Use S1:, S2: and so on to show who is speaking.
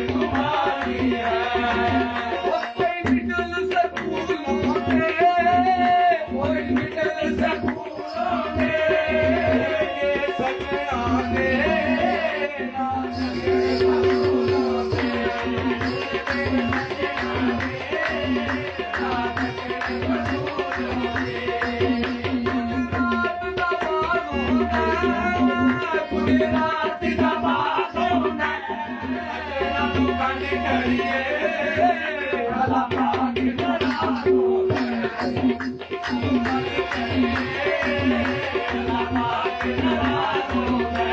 S1: तुम्हारी है। कोई मिडल स्कूलों में, कोई मिडल स्कूलों में ये सपना दे ना सके स्कूलों गुजरात का बादों ने तेरा दुकान करिए अल्लाह पाक नाराज़ों है दुकान करिए अल्लाह पाक नाराज़ों है।